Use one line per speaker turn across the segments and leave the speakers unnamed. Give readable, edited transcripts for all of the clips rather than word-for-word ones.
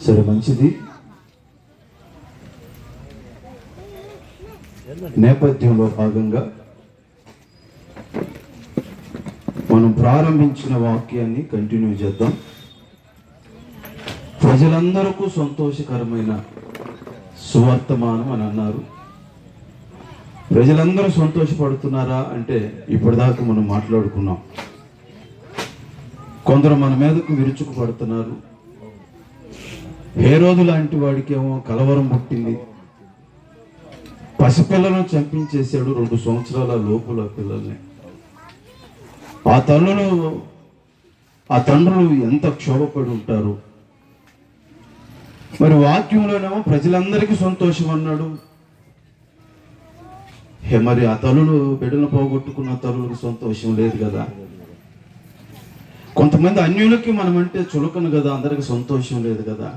సరే, మంచిది. నేపథ్యంలో భాగంగా మనం ప్రారంభించిన వాక్యాన్ని కంటిన్యూ చేద్దాం. ప్రజలందరకు సంతోషకరమైన సువర్తమానం అని అన్నారు. ప్రజలందరూ సంతోషపడుతున్నారా అంటే ఇప్పటిదాకా మనం మాట్లాడుకున్నాం. కొందరు మన మీదకు విరుచుకుపడుతున్నారు. హేరోదు లాంటి వాడికేమో కలవరం పుట్టింది. పసిపిల్లలను చంపించేశాడు, 2 సంవత్సరాల లోపుల పిల్లల్ని. ఆ తండ్రులు ఎంత క్షోభపడి ఉంటారు. మరి వాక్యంలోనేమో ప్రజలందరికీ సంతోషం అన్నాడు. మరి ఆ తల్లులు బిడ్డలు పోగొట్టుకున్న తల్లులకు సంతోషం లేదు కదా. కొంతమంది అన్యులకి మనమంటే చులకను కదా, అందరికి సంతోషం లేదు కదా.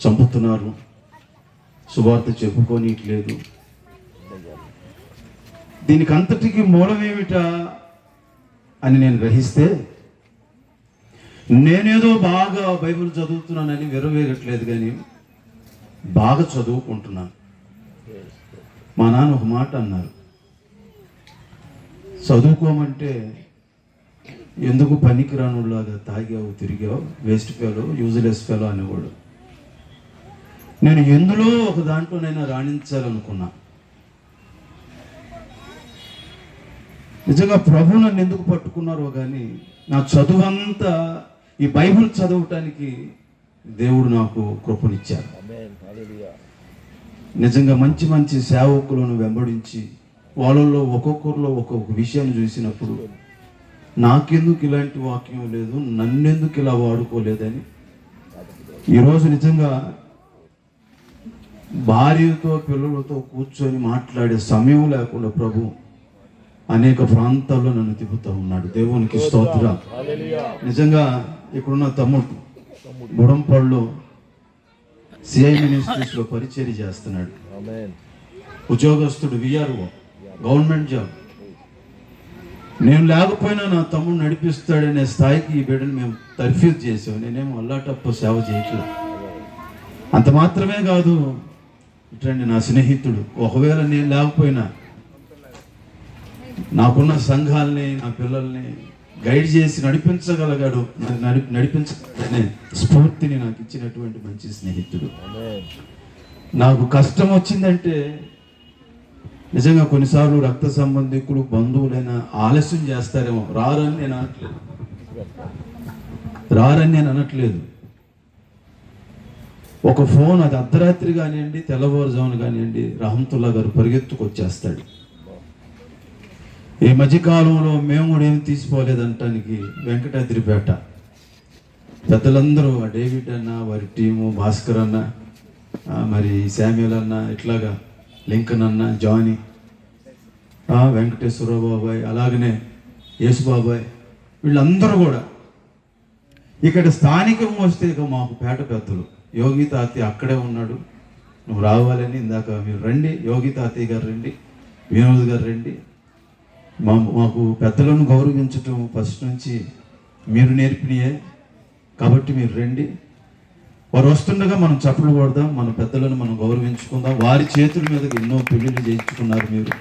చంపుతున్నారు, సువార్త చెప్పుకోనీయట్లేదు. దీనికి అంతటికి మూలమేమిటా అని నేను గ్రహిస్తే, నేనేదో బాగా బైబిల్ చదువుతున్నానని విరవేగట్లేదు, కానీ బాగా చదువుకుంటున్నాను. మా నాన్న ఒక మాట అన్నారు, చదువుకోమంటే ఎందుకు పనికిరానులాగా తాగావు, తిరిగావు, వేస్ట్ ఫెలో, యూజ్లెస్ ఫెలో అనేవాడు. నేను ఎందులో ఒక దాంట్లోనైనా రాణించాలనుకున్నా. నిజంగా ప్రభు నన్ను ఎందుకు పట్టుకున్నారో కానీ నా చదువంతా ఈ బైబిల్ చదవటానికి దేవుడు నాకు కృపనిచ్చారు. నిజంగా మంచి మంచి సేవకులను వెంబడించి వాళ్ళల్లో ఒక్కొక్కరిలో ఒక్కొక్క విషయాన్ని చూసినప్పుడు నాకెందుకు ఇలాంటి వాక్యం లేదు, నన్నెందుకు ఇలా వాడుకోలేదని ఈరోజు నిజంగా భార్యతో పిల్లలతో కూర్చొని మాట్లాడే సమయం లేకుండా ప్రభు అనేక ప్రాంతాల్లో నన్ను తిప్పుతూ ఉన్నాడు. దేవునికి స్తోత్రం. నిజంగా ఇక్కడున్న తమ్ముడు బుడంపల్లో సిఐ మినిస్ట్రీస్లో పరిచర్య చేస్తున్నాడు. ఉద్యోగస్తుడు, విఆర్ఓ, గవర్నమెంట్ జాబ్. నేను లేకపోయినా నా తమ్ముడు నడిపిస్తాడనే స్థాయికి ఈ బిడ్డను మేము తర్ఫీదు చేసాం. నేనేమో అల్లాటప్ప సేవ చేయట్లేదు. అంత మాత్రమే కాదు, ఇటండి నా స్నేహితుడు, ఒకవేళ నేను లేకపోయినా నాకున్న సంఘాలని, నా పిల్లల్ని గైడ్ చేసి నడిపించగలిగాడు. నడిపించగలనే స్ఫూర్తిని నాకు ఇచ్చినటువంటి మంచి స్నేహితుడు. నాకు కష్టం వచ్చిందంటే నిజంగా కొన్నిసార్లు రక్త సంబంధికులు, బంధువులైనా ఆలస్యం చేస్తారేమో. రారని నేను అనట్లేదు. ఒక ఫోన్, అది అర్ధరాత్రి కానివ్వండి, తెల్లవారుజామున కానివ్వండి, రహమతుల్లా గారు పరిగెత్తుకొచ్చేస్తాడు. ఈ మధ్యకాలంలో మేము కూడా ఏమి తీసిపోలేదంటానికి వెంకటాద్రిపేట పెద్దలందరూ, డేవిడ్ అన్న, వారి టీము, భాస్కర్ అన్న, మరి శామ్యుల్ అన్న, ఇట్లాగా లింకన్ అన్న, జానీ, వెంకటేశ్వరరావు బాబాయ్, అలాగనే యేసు బాబాయ్, వీళ్ళందరూ కూడా ఇక్కడ స్థానికం వస్తే ఇక మాకు పేట పెద్దలు. యోగి తాతయ్య అక్కడే ఉన్నాడు, నువ్వు రావాలని, ఇందాక మీరు రండి, యోగి తాతయ్య గారు రండి, వినోద్ గారు రండి. మాకు పెద్దలను గౌరవించటం ఫస్ట్ నుంచి మీరు నేర్పినయే కాబట్టి మీరు రండి. వారు వస్తుండగా మనం చప్పట్లు కొడదాం, మన పెద్దలను మనం గౌరవించుకుందాం. వారి చేతుల మీద ఎన్నో పెళ్ళిళ్ళు చేయించుకున్నారు మీరు.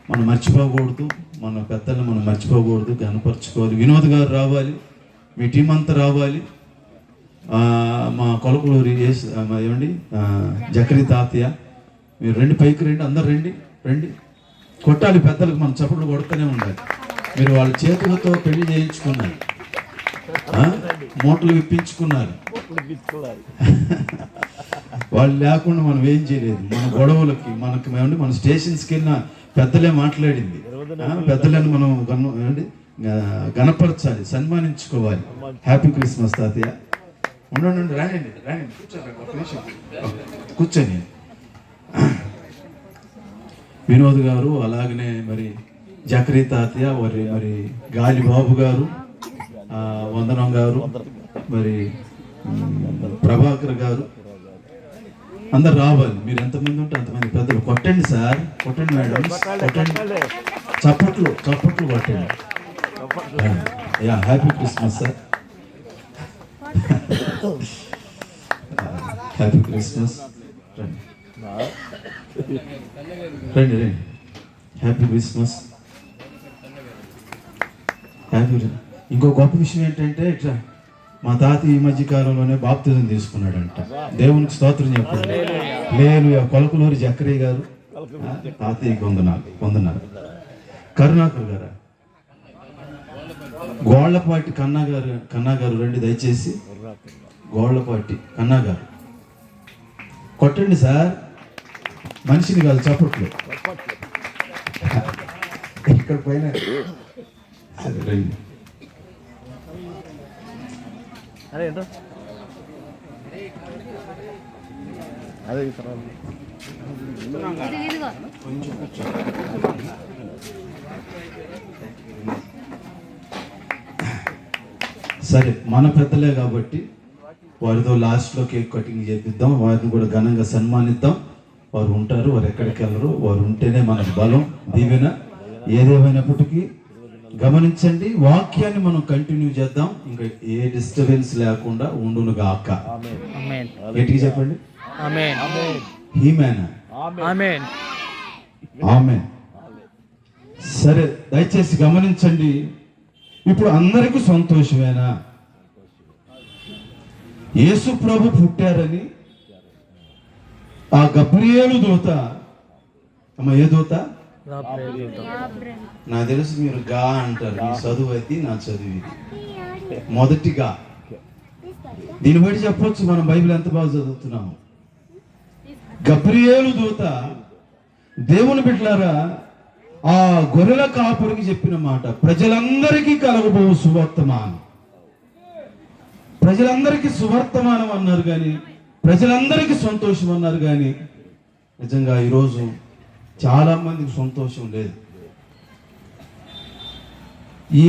మనం మర్చిపోకూడదు, మన పెద్దలను మనం మర్చిపోకూడదు, కనపరచుకోవాలి. వినోద్ గారు రావాలి, మీ టీం అంతా రావాలి. మా కొలకలూరి ఏమండి జకరి తాతయ్య, మీరు రండి, పైకి రండి, అందరు రండి, రండి. కొట్టాలి, పెద్దలకు మనం చప్పట్లు కొడుతూనే ఉండాలి. మీరు వాళ్ళ చేతులతో పెళ్లి చేయించుకున్నారు, మూటలు విప్పించుకున్నారు. వాళ్ళు లేకుండా మనం ఏం చేయలేదు. మన గొడవలకి మన స్టేషన్స్కి వెళ్ళిన పెద్దలే మాట్లాడింది. పెద్దలను మనం గణపరచాలి, సన్మానించుకోవాలి. హ్యాపీ క్రిస్మస్ తాతయ్య. ఉండండి, రానండి, కూర్చొని. వినోద్ గారు, అలాగనే మరి జకరీ తాతయ్య, మరి గాలి బాబు గారు, వందనం గారు, మరి ప్రభాకర్ గారు, అందరు రావాలి. మీరు ఎంతమంది ఉంటే అంతమంది పెద్దలు. కొట్టండి సార్, కొట్టండి మేడం, కొట్టండి, చప్పట్లు కొట్టండి. Happy Christmas sir. Happy Christmas. రండి రండి రండి. Happy Christmas. హ్యాపీ. ఇంకో గొప్ప విషయం ఏంటంటే ఇట్లా మా తాత ఈ మధ్య కాలంలోనే బాప్తిజం తీసుకున్నాడంట. దేవునికి స్తోత్రం చెప్పండి. లేదు కొలకులూరి జక్కరయ్య గారు తాతయ్య పొందన్నారు. కరుణాకర్ గారు, గోళ్లపాటి కన్నా గారు రండి దయచేసి. గోళ్లపాటి కన్నా గారు కొట్టండి సార్, మనిషిని కాదు చప్పట్లు. ఇక్కడ పైన సరే రండి. సరే మన పెద్దలే కాబట్టి వారితో లాస్ట్లో కేక్ కటింగ్ చేపిద్దాం, వారిని కూడా ఘనంగా సన్మానిద్దాం. వారు ఉంటారు, వారు ఎక్కడికి వెళ్ళరు. వారు ఉంటేనే మనకు బలం, దీవెన. ఏదేమైనప్పటికీ గమనించండి, వాక్యాన్ని మనం కంటిన్యూ చేద్దాం. ఇంకా ఏ డిస్టర్బెన్స్ లేకుండా ఉండును గాక. గట్టిగా చెప్పండి. ఆమేన్. సరే దయచేసి గమనించండి. ఇప్పుడు అందరికీ సంతోషమేనా? యేసు ప్రభు పుట్టారని ఆ గబ్రియేలు దూత, ఏ దూత? నాకు తెలుసు మీరు గా అంటారు. ఈ చదువు అయితే నా చదువు ఇది మొదటిగా. దీన్ని బట్టి చెప్పొచ్చు మనం బైబిల్ ఎంత బాగా చదువుతున్నాము. గబ్రియేలు దూత దేవుని బిడ్డలారా ఆ గొర్రెల కాపురికి చెప్పిన మాట, ప్రజలందరికీ కలగబోవు సువర్తమానం. ప్రజలందరికీ సువర్తమానం అన్నారు కానీ, ప్రజలందరికీ సంతోషం అన్నారు కానీ, నిజంగా ఈరోజు చాలా మందికి సంతోషం లేదు.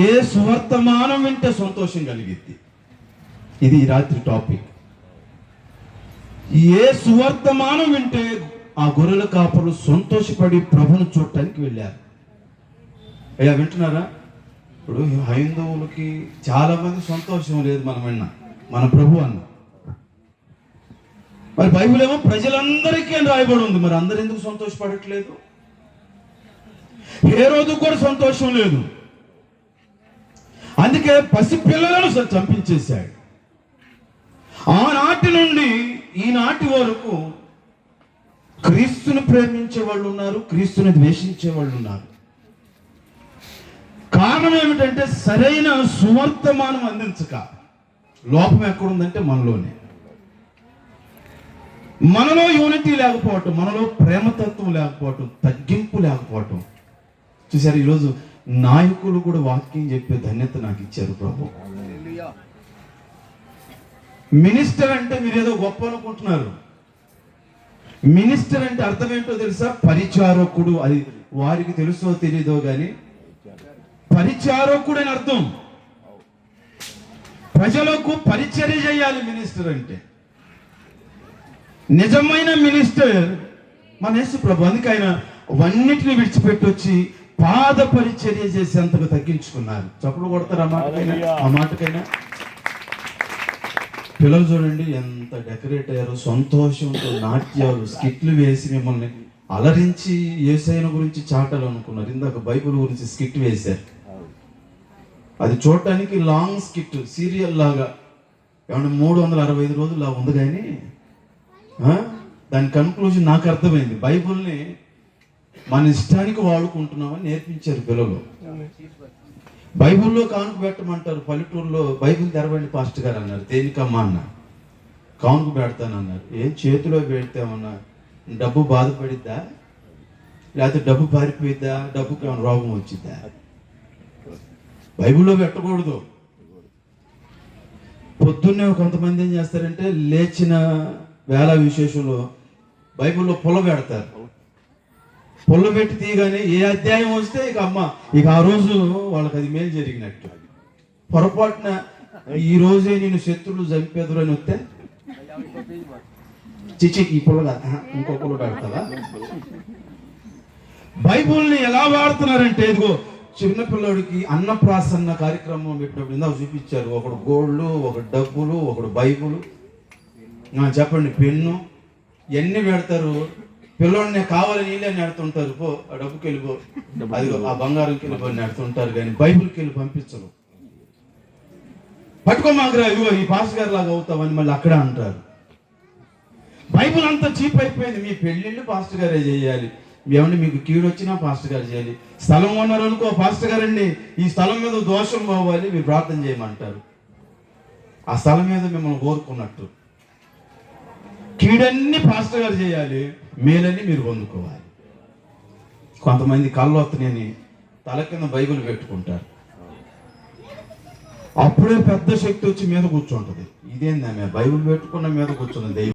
ఏ సువర్తమానం వింటే సంతోషం కలిగిద్ది, ఇది ఈ రాత్రి టాపిక్. ఏ సువర్తమానం వింటే ఆ గొర్రెల కాపరులు సంతోషపడి ప్రభును చూడటానికి వెళ్ళారు. అయ్యా వింటున్నారా? ఇప్పుడు హైందవులకి చాలా మంది సంతోషం లేదు మనం విన్నా, మన ప్రభు అన్న. మరి బైబిల్ ఏమో ప్రజలందరికీ అని రాయబడి ఉంది. మరి అందరు ఎందుకు సంతోషపడట్లేదు? ఏ రోజు కూడా సంతోషం లేదు. అందుకే పసిపిల్లలను చంపించేశాడు. ఆనాటి నుండి ఈనాటి వరకు క్రీస్తుని ప్రేమించే వాళ్ళు ఉన్నారు, క్రీస్తుని ద్వేషించే వాళ్ళు ఉన్నారు. కారణం ఏమిటంటే సరైన సువర్తమానం అందించక. లోపం ఎక్కడుందంటే మనలోనే. మనలో యూనిటీ లేకపోవటం, మనలో ప్రేమతత్వం లేకపోవటం, తగ్గింపు లేకపోవటం. చూసారు, ఈరోజు నాయకులు కూడా వాక్యం చెప్పే ధన్యత నాకు ఇచ్చారు ప్రభు. మినిస్టర్ అంటే మీరేదో గొప్ప అనుకుంటున్నారు. మినిస్టర్ అంటే అర్థం ఏంటో తెలుసా? పరిచారకుడు. అది వారికి తెలుసో తెలీదో కానీ పరిచారకుడు అని అర్థం. ప్రజలకు పరిచర్య చేయాలి మినిస్టర్ అంటే. నిజమైన మినిస్టర్ మన యేసు ప్రభు. అందుకే ఆయన అవన్నిటిని విడిచిపెట్టి వచ్చి పాద పరిచర్య చేసేంతకు తగ్గించుకున్నారు. చప్పుడు కొడతారు ఆ మాటకైనా. పిల్లలు చూడండి ఎంత డెకరేట్ అయ్యారు, సంతోషంతో నాట్యాలు, స్కిట్లు వేసి మిమ్మల్ని అలరించి యేసయ్య గురించి చాటలు అనుకున్నారు. ఇందాక బైబిల్ గురించి స్కిట్ వేశారు. అది చూడటానికి లాంగ్ స్కిట్, సీరియల్ లాగా. ఏమన్నా 365 రోజులు ఉంది కానీ దాని కన్క్లూజన్ నాకు అర్థమైంది. బైబిల్ని మన ఇష్టానికి వాడుకుంటున్నామని నేర్పించారు పిల్లలు. బైబిల్లో కానుక పెట్టమంటారు. పల్లెటూరులో బైబిల్ తెరవండి పాస్టర్ గారు అన్నారు. దేనికమ్మా అన్న? కానుక పెడతానన్నారు. ఏం చేతిలో పెడతామన్నా? డబ్బు బాధపడిద్దా, లేకపోతే డబ్బు పారిపోయిద్దా, డబ్బుకి ఏమైనా రోగం వచ్చిద్దా? బైబిల్లో పెట్టకూడదు. పొద్దున్నే కొంతమంది ఏం చేస్తారంటే లేచిన వేళ విశేషంలో బైబిల్లో పొల పెడతారు. పొల్ల పెట్టి తీయగానే ఏ అధ్యాయం వస్తే ఇక ఆ రోజు వాళ్ళకి అది మేలు జరిగినట్టు. పొరపాటున ఈ రోజే నేను శత్రువులు చంపేదురు అని వస్తే చిచి ఈ పొల ఇంకో పొల పెడతావా? బైబుల్ని ఎలా వాడుతున్నారంటే ఇదిగో చిన్న పిల్లోడికి అన్నప్రాసన్న కార్యక్రమం పెట్టినప్పుడు ఇందాక చూపించారు, ఒకడు గోల్డ్, ఒకడు డబ్బులు, ఒకడు బైబులు, చెప్పండి పెన్ను, ఇవన్నీ పెడతారు. పిల్లోడిని కావాలని నీళ్ళే నెడుతుంటారు, పో ఆ డబ్బుకి వెళ్ళిపో, అది ఆ బంగారంకి వెళ్ళిపో నెడుతుంటారు, కానీ బైబుల్కి వెళ్ళి పంపించరు. పట్టుకోమాగరా, ఇదిగో ఈ పాస్టర్ గారి లాగా అవుతామని మళ్ళీ అక్కడే అంటారు. బైబుల్ అంతా చీప్ అయిపోయింది. మీ పెళ్ళిళ్ళు పాస్టర్ గారే చేయాలి, ఏమంటే మీకు కీడు వచ్చినా పాస్టర్ గారు చేయాలి. స్థలం ఉన్నారు అనుకో, పాస్టర్ గారండి ఈ స్థలం మీద దోషం పోవాలి, మీరు ప్రార్థన చేయమంటారు. ఆ స్థలం మీద మిమ్మల్ని కోరుకున్నట్టు. కీడన్నీ పాస్టర్ గారు చేయాలి, మేలన్నీ మీరు పొందుకోవాలి. కొంతమంది కళ్ళు వస్తున్నాయని తల కింద బైబిల్ పెట్టుకుంటారు, అప్పుడే పెద్ద శక్తి వచ్చి మీద కూర్చుంటుంది. ఇదేందా బైబిల్ పెట్టుకున్న మీద కూర్చున్నది